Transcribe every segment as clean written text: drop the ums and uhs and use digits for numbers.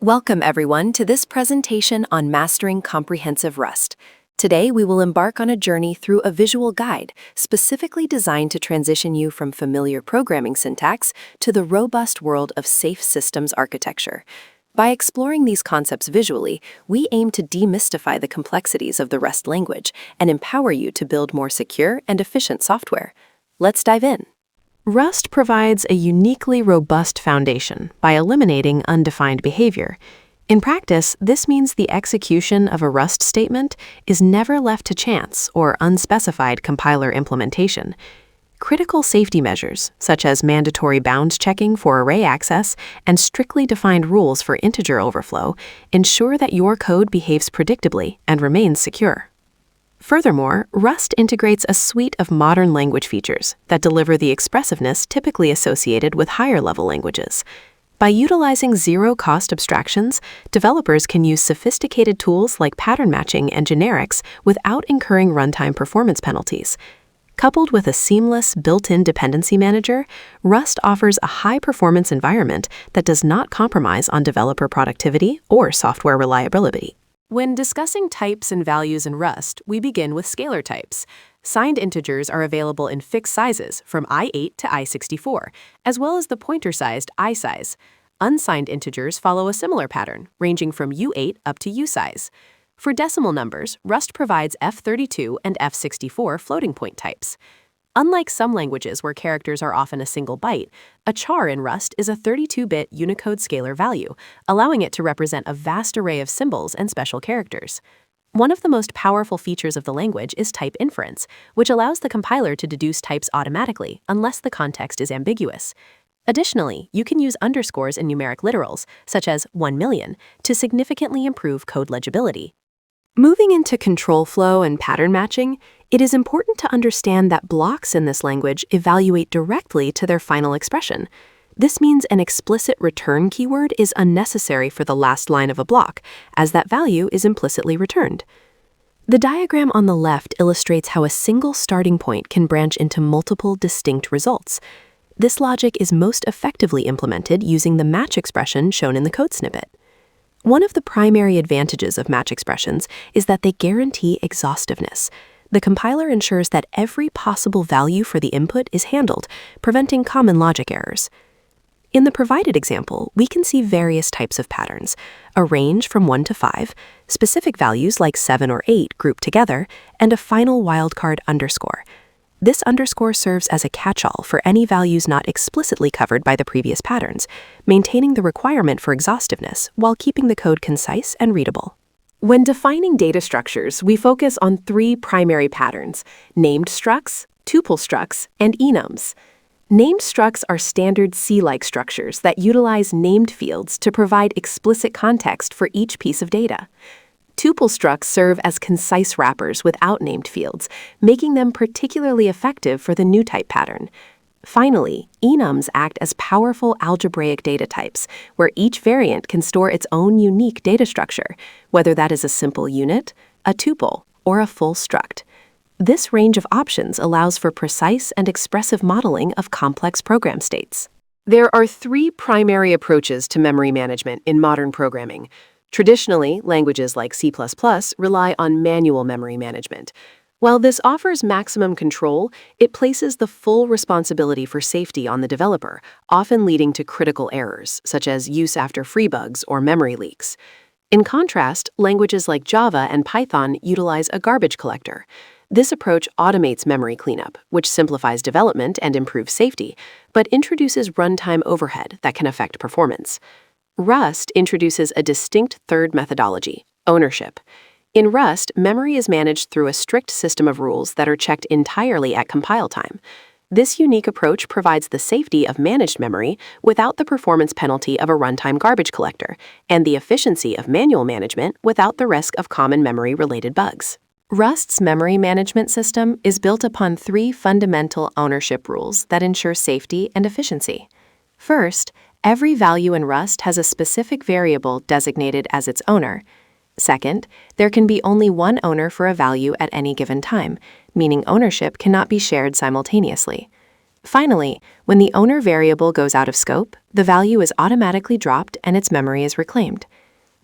Welcome, everyone, to this presentation on mastering comprehensive Rust. Today, we will embark on a journey through a visual guide specifically designed to transition you from familiar programming syntax to the robust world of safe systems architecture. By exploring these concepts visually, we aim to demystify the complexities of the Rust language and empower you to build more secure and efficient software. Let's dive in. Rust provides a uniquely robust foundation by eliminating undefined behavior. In practice, this means the execution of a Rust statement is never left to chance or unspecified compiler implementation. Critical safety measures, such as mandatory bounds checking for array access and strictly defined rules for integer overflow, ensure that your code behaves predictably and remains secure. Furthermore, Rust integrates a suite of modern language features that deliver the expressiveness typically associated with higher-level languages. By utilizing zero-cost abstractions, developers can use sophisticated tools like pattern matching and generics without incurring runtime performance penalties. Coupled with a seamless, built-in dependency manager, Rust offers a high-performance environment that does not compromise on developer productivity or software reliability. When discussing types and values in Rust, we begin with scalar types. Signed integers are available in fixed sizes from i8 to i64, as well as the pointer-sized i-size. Unsigned integers follow a similar pattern, ranging from u8 up to u-size. For decimal numbers, Rust provides f32 and f64 floating point types. Unlike some languages where characters are often a single byte, a char in Rust is a 32-bit Unicode scalar value, allowing it to represent a vast array of symbols and special characters. One of the most powerful features of the language is type inference, which allows the compiler to deduce types automatically unless the context is ambiguous. Additionally, you can use underscores in numeric literals, such as 1,000,000, to significantly improve code legibility. Moving into control flow and pattern matching, it is important to understand that blocks in this language evaluate directly to their final expression. This means an explicit return keyword is unnecessary for the last line of a block, as that value is implicitly returned. The diagram on the left illustrates how a single starting point can branch into multiple distinct results. This logic is most effectively implemented using the match expression shown in the code snippet. One of the primary advantages of match expressions is that they guarantee exhaustiveness. The compiler ensures that every possible value for the input is handled, preventing common logic errors. In the provided example, we can see various types of patterns, a range from 1 to 5, specific values like 7 or 8 grouped together, and a final wildcard underscore. This underscore serves as a catch-all for any values not explicitly covered by the previous patterns, maintaining the requirement for exhaustiveness while keeping the code concise and readable. When defining data structures, we focus on three primary patterns: named structs, tuple structs, and enums. Named structs are standard C-like structures that utilize named fields to provide explicit context for each piece of data. Tuple structs serve as concise wrappers without named fields, making them particularly effective for the new type pattern. Finally, enums act as powerful algebraic data types, where each variant can store its own unique data structure, whether that is a simple unit, a tuple, or a full struct. This range of options allows for precise and expressive modeling of complex program states. There are three primary approaches to memory management in modern programming. Traditionally, languages like C++ rely on manual memory management. While this offers maximum control, it places the full responsibility for safety on the developer, often leading to critical errors, such as use after free bugs or memory leaks. In contrast, languages like Java and Python utilize a garbage collector. This approach automates memory cleanup, which simplifies development and improves safety, but introduces runtime overhead that can affect performance. Rust introduces a distinct third methodology: ownership. In Rust, memory is managed through a strict system of rules that are checked entirely at compile time. This unique approach provides the safety of managed memory without the performance penalty of a runtime garbage collector, and the efficiency of manual management without the risk of common memory-related bugs. Rust's memory management system is built upon three fundamental ownership rules that ensure safety and efficiency. First, every value in Rust has a specific variable designated as its owner. Second, there can be only one owner for a value at any given time, meaning ownership cannot be shared simultaneously. Finally, when the owner variable goes out of scope, the value is automatically dropped and its memory is reclaimed.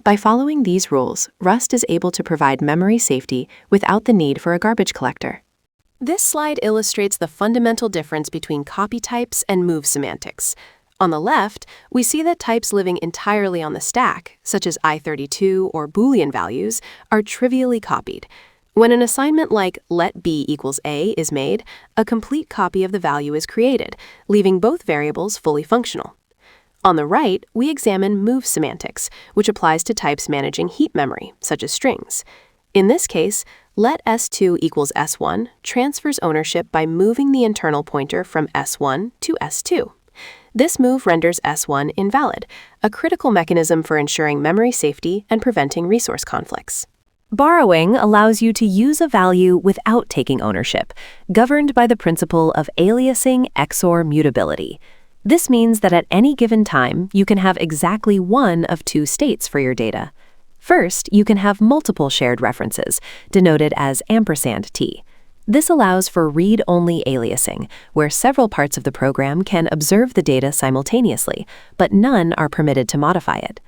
By following these rules, Rust is able to provide memory safety without the need for a garbage collector. This slide illustrates the fundamental difference between copy types and move semantics. On the left, we see that types living entirely on the stack, such as i32 or Boolean values, are trivially copied. When an assignment like let b equals a is made, a complete copy of the value is created, leaving both variables fully functional. On the right, we examine move semantics, which applies to types managing heap memory, such as strings. In this case, let s2 equals s1 transfers ownership by moving the internal pointer from s1 to s2. This move renders s1 invalid, a critical mechanism for ensuring memory safety and preventing resource conflicts. Borrowing allows you to use a value without taking ownership, governed by the principle of aliasing XOR mutability. This means that at any given time, you can have exactly one of two states for your data. First, you can have multiple shared references, denoted as &t. This allows for read-only aliasing, where several parts of the program can observe the data simultaneously, but none are permitted to modify it.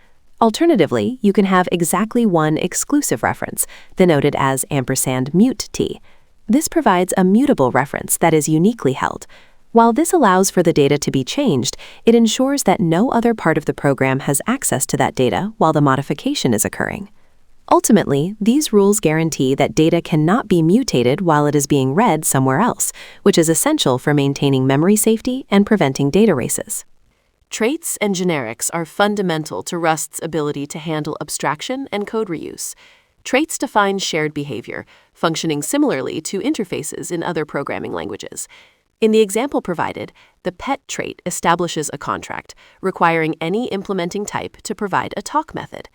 Alternatively, you can have exactly one exclusive reference, denoted as &mut_t. This provides a mutable reference that is uniquely held. While this allows for the data to be changed, it ensures that no other part of the program has access to that data while the modification is occurring. Ultimately, these rules guarantee that data cannot be mutated while it is being read somewhere else, which is essential for maintaining memory safety and preventing data races. Traits and generics are fundamental to Rust's ability to handle abstraction and code reuse. Traits define shared behavior, functioning similarly to interfaces in other programming languages. In the example provided, the pet trait establishes a contract, requiring any implementing type to provide a talk method.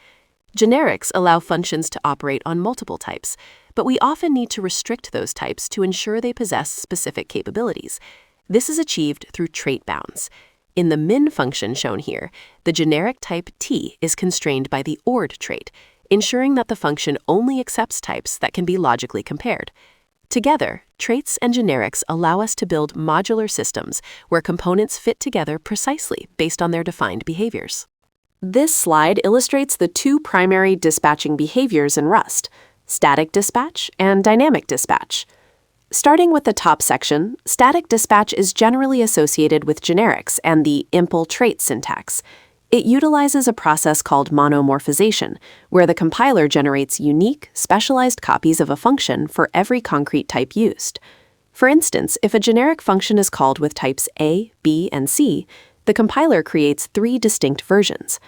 Generics allow functions to operate on multiple types, but we often need to restrict those types to ensure they possess specific capabilities. This is achieved through trait bounds. In the min function shown here, the generic type t is constrained by the ORD trait, ensuring that the function only accepts types that can be logically compared. Together, traits and generics allow us to build modular systems where components fit together precisely based on their defined behaviors. This slide illustrates the two primary dispatching behaviors in Rust: static dispatch and dynamic dispatch. Starting with the top section, static dispatch is generally associated with generics and the impl trait syntax. It utilizes a process called monomorphization, where the compiler generates unique, specialized copies of a function for every concrete type used. For instance, if a generic function is called with types A, B, and C, the compiler creates 3 distinct versions.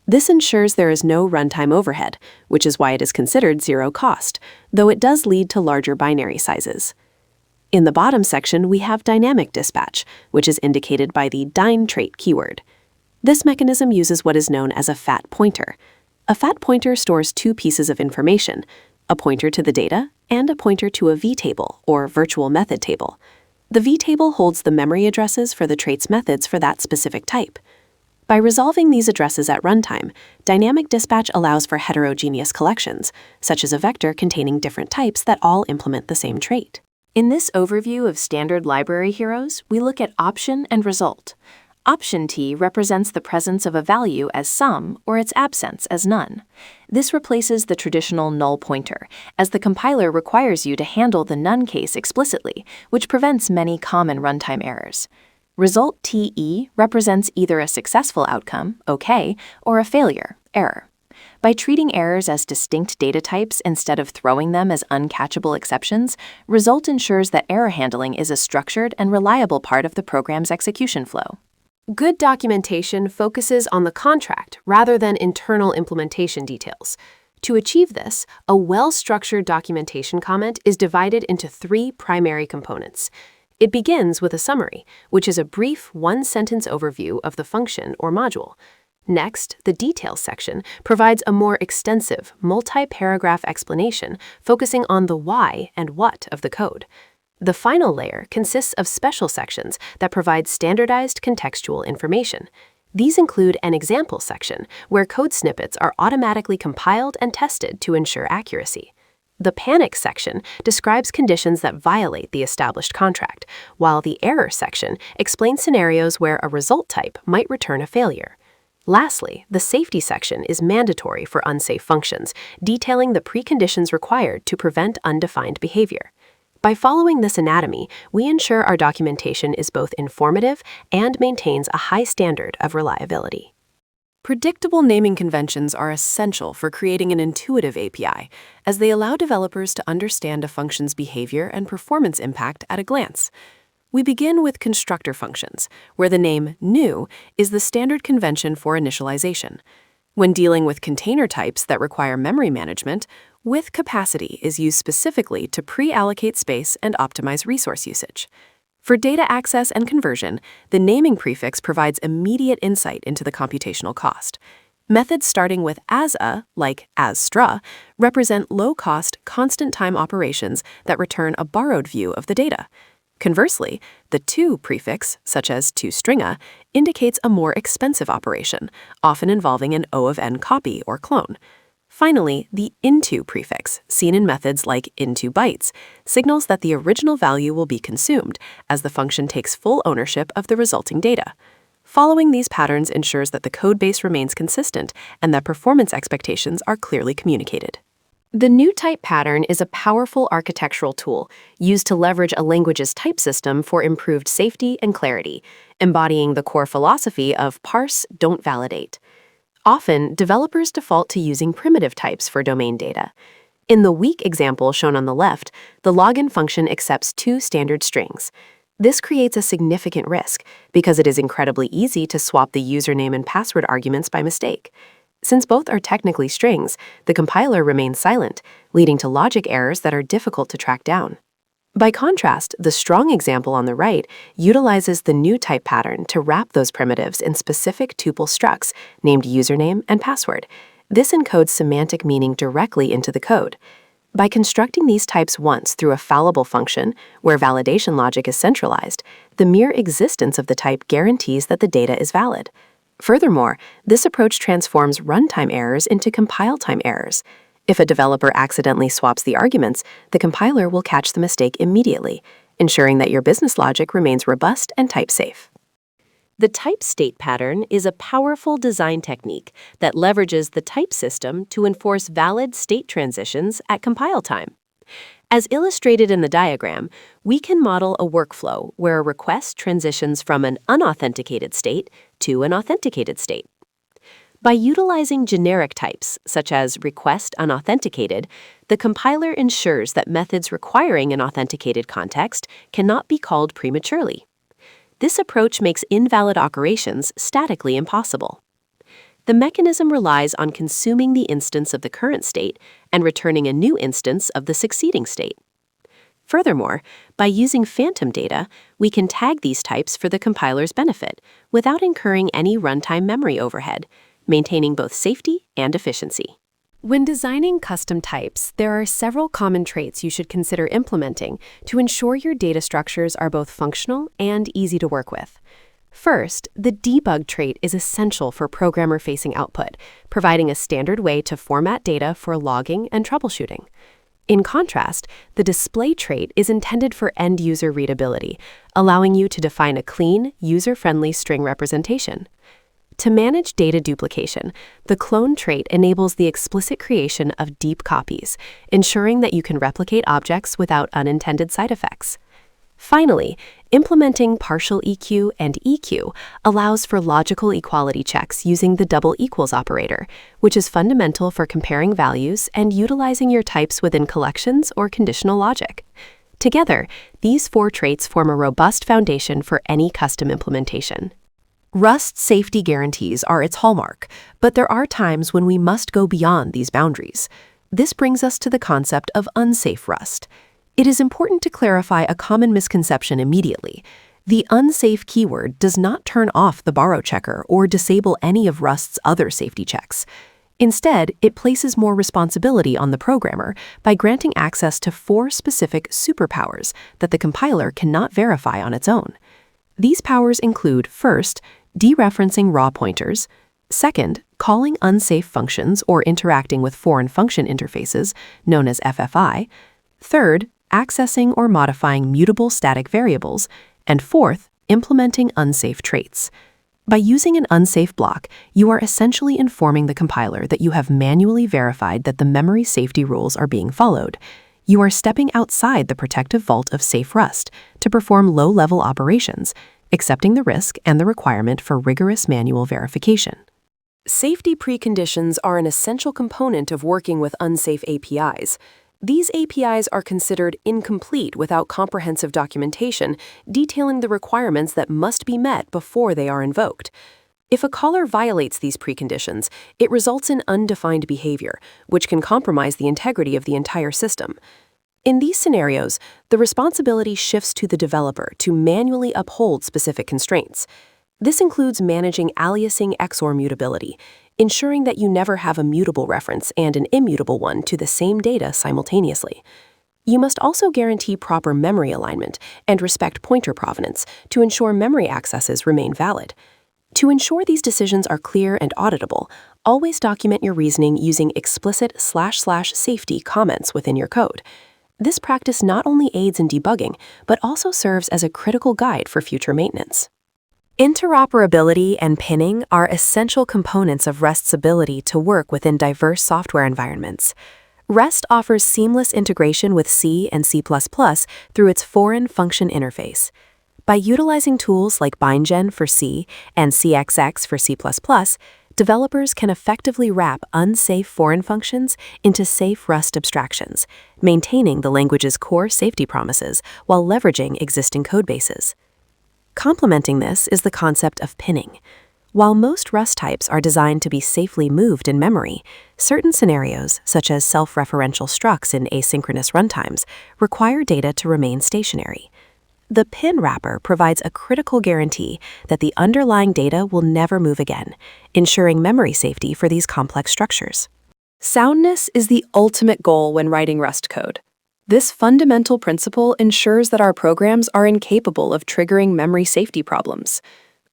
This ensures there is no runtime overhead, which is why it is considered zero cost, though it does lead to larger binary sizes. In the bottom section, we have dynamic dispatch, which is indicated by the dyne trait keyword. This mechanism uses what is known as a fat pointer. A fat pointer stores 2 pieces of information, a pointer to the data and a pointer to a vtable, or virtual method table. The vtable holds the memory addresses for the trait's methods for that specific type. By resolving these addresses at runtime, dynamic dispatch allows for heterogeneous collections, such as a vector containing different types that all implement the same trait. In this overview of standard library heroes, we look at option and result. Option T represents the presence of a value as some or its absence as none. This replaces the traditional null pointer, as the compiler requires you to handle the none case explicitly, which prevents many common runtime errors. Result TE represents either a successful outcome, OK, or a failure, error. By treating errors as distinct data types instead of throwing them as uncatchable exceptions, result ensures that error handling is a structured and reliable part of the program's execution flow. Good documentation focuses on the contract rather than internal implementation details. To achieve this, a well-structured documentation comment is divided into 3 primary components. It begins with a summary, which is a brief one-sentence overview of the function or module. Next, the details section provides a more extensive, multi-paragraph explanation focusing on the why and what of the code. The final layer consists of special sections that provide standardized contextual information. These include an example section, where code snippets are automatically compiled and tested to ensure accuracy. The panic section describes conditions that violate the established contract, while the error section explains scenarios where a result type might return a failure. Lastly, the safety section is mandatory for unsafe functions, detailing the preconditions required to prevent undefined behavior. By following this anatomy, we ensure our documentation is both informative and maintains a high standard of reliability. Predictable naming conventions are essential for creating an intuitive API, as they allow developers to understand a function's behavior and performance impact at a glance. We begin with constructor functions, where the name new is the standard convention for initialization. When dealing with container types that require memory management, with capacity is used specifically to pre-allocate space and optimize resource usage. For data access and conversion, the naming prefix provides immediate insight into the computational cost. Methods starting with as-a, like as-str, represent low-cost, constant-time operations that return a borrowed view of the data. Conversely, the to prefix, such as toStringa, indicates a more expensive operation, often involving an O of n copy or clone. Finally, the into prefix, seen in methods like into_bytes, signals that the original value will be consumed as the function takes full ownership of the resulting data. Following these patterns ensures that the code base remains consistent and that performance expectations are clearly communicated. The new type pattern is a powerful architectural tool used to leverage a language's type system for improved safety and clarity, embodying the core philosophy of parse, don't validate. Often, developers default to using primitive types for domain data. In the weak example shown on the left, the login function accepts 2 standard strings. This creates a significant risk because it is incredibly easy to swap the username and password arguments by mistake. Since both are technically strings, the compiler remains silent, leading to logic errors that are difficult to track down. By contrast, the strong example on the right utilizes the new type pattern to wrap those primitives in specific tuple structs named username and password. This encodes semantic meaning directly into the code. By constructing these types once through a fallible function, where validation logic is centralized, the mere existence of the type guarantees that the data is valid. Furthermore, this approach transforms runtime errors into compile-time errors. If a developer accidentally swaps the arguments, the compiler will catch the mistake immediately, ensuring that your business logic remains robust and type-safe. The type state pattern is a powerful design technique that leverages the type system to enforce valid state transitions at compile time. As illustrated in the diagram, we can model a workflow where a request transitions from an unauthenticated state to an authenticated state. By utilizing generic types, such as request unauthenticated, the compiler ensures that methods requiring an authenticated context cannot be called prematurely. This approach makes invalid operations statically impossible. The mechanism relies on consuming the instance of the current state and returning a new instance of the succeeding state. Furthermore, by using phantom data, we can tag these types for the compiler's benefit without incurring any runtime memory overhead, maintaining both safety and efficiency. When designing custom types, there are several common traits you should consider implementing to ensure your data structures are both functional and easy to work with. First, the debug trait is essential for programmer-facing output, providing a standard way to format data for logging and troubleshooting. In contrast, the display trait is intended for end-user readability, allowing you to define a clean, user-friendly string representation. To manage data duplication, the clone trait enables the explicit creation of deep copies, ensuring that you can replicate objects without unintended side effects. Finally, implementing partial EQ and EQ allows for logical equality checks using the double equals operator, which is fundamental for comparing values and utilizing your types within collections or conditional logic. Together, these 4 traits form a robust foundation for any custom implementation. Rust's safety guarantees are its hallmark, but there are times when we must go beyond these boundaries. This brings us to the concept of unsafe Rust. It is important to clarify a common misconception immediately. The unsafe keyword does not turn off the borrow checker or disable any of Rust's other safety checks. Instead, it places more responsibility on the programmer by granting access to 4 specific superpowers that the compiler cannot verify on its own. These powers include, first, dereferencing raw pointers, second, calling unsafe functions or interacting with foreign function interfaces, known as FFI. Third, accessing or modifying mutable static variables. And fourth, implementing unsafe traits. By using an unsafe block, you are essentially informing the compiler that you have manually verified that the memory safety rules are being followed. You are stepping outside the protective vault of safe Rust to perform low-level operations, accepting the risk and the requirement for rigorous manual verification. Safety preconditions are an essential component of working with unsafe APIs. These APIs are considered incomplete without comprehensive documentation detailing the requirements that must be met before they are invoked. If a caller violates these preconditions, it results in undefined behavior, which can compromise the integrity of the entire system. In these scenarios, the responsibility shifts to the developer to manually uphold specific constraints. This includes managing aliasing XOR mutability, ensuring that you never have a mutable reference and an immutable one to the same data simultaneously. You must also guarantee proper memory alignment and respect pointer provenance to ensure memory accesses remain valid. To ensure these decisions are clear and auditable, always document your reasoning using explicit //safety comments within your code. This practice not only aids in debugging, but also serves as a critical guide for future maintenance. Interoperability and pinning are essential components of Rust's ability to work within diverse software environments. Rust offers seamless integration with C and C++ through its foreign function interface. By utilizing tools like BindGen for C and CXX for C++, developers can effectively wrap unsafe foreign functions into safe Rust abstractions, maintaining the language's core safety promises while leveraging existing codebases. Complementing this is the concept of pinning. While most Rust types are designed to be safely moved in memory, certain scenarios, such as self-referential structs in asynchronous runtimes, require data to remain stationary. The pin wrapper provides a critical guarantee that the underlying data will never move again, ensuring memory safety for these complex structures. Soundness is the ultimate goal when writing Rust code. This fundamental principle ensures that our programs are incapable of triggering memory safety problems.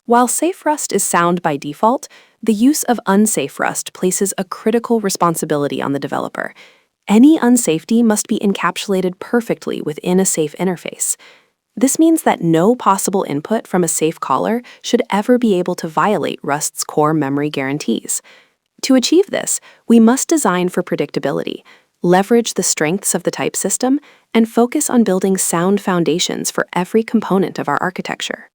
While safe Rust is sound by default, the use of unsafe Rust places a critical responsibility on the developer. Any unsafety must be encapsulated perfectly within a safe interface. This means that no possible input from a safe caller should ever be able to violate Rust's core memory guarantees. To achieve this, we must design for predictability, leverage the strengths of the type system, and focus on building sound foundations for every component of our architecture.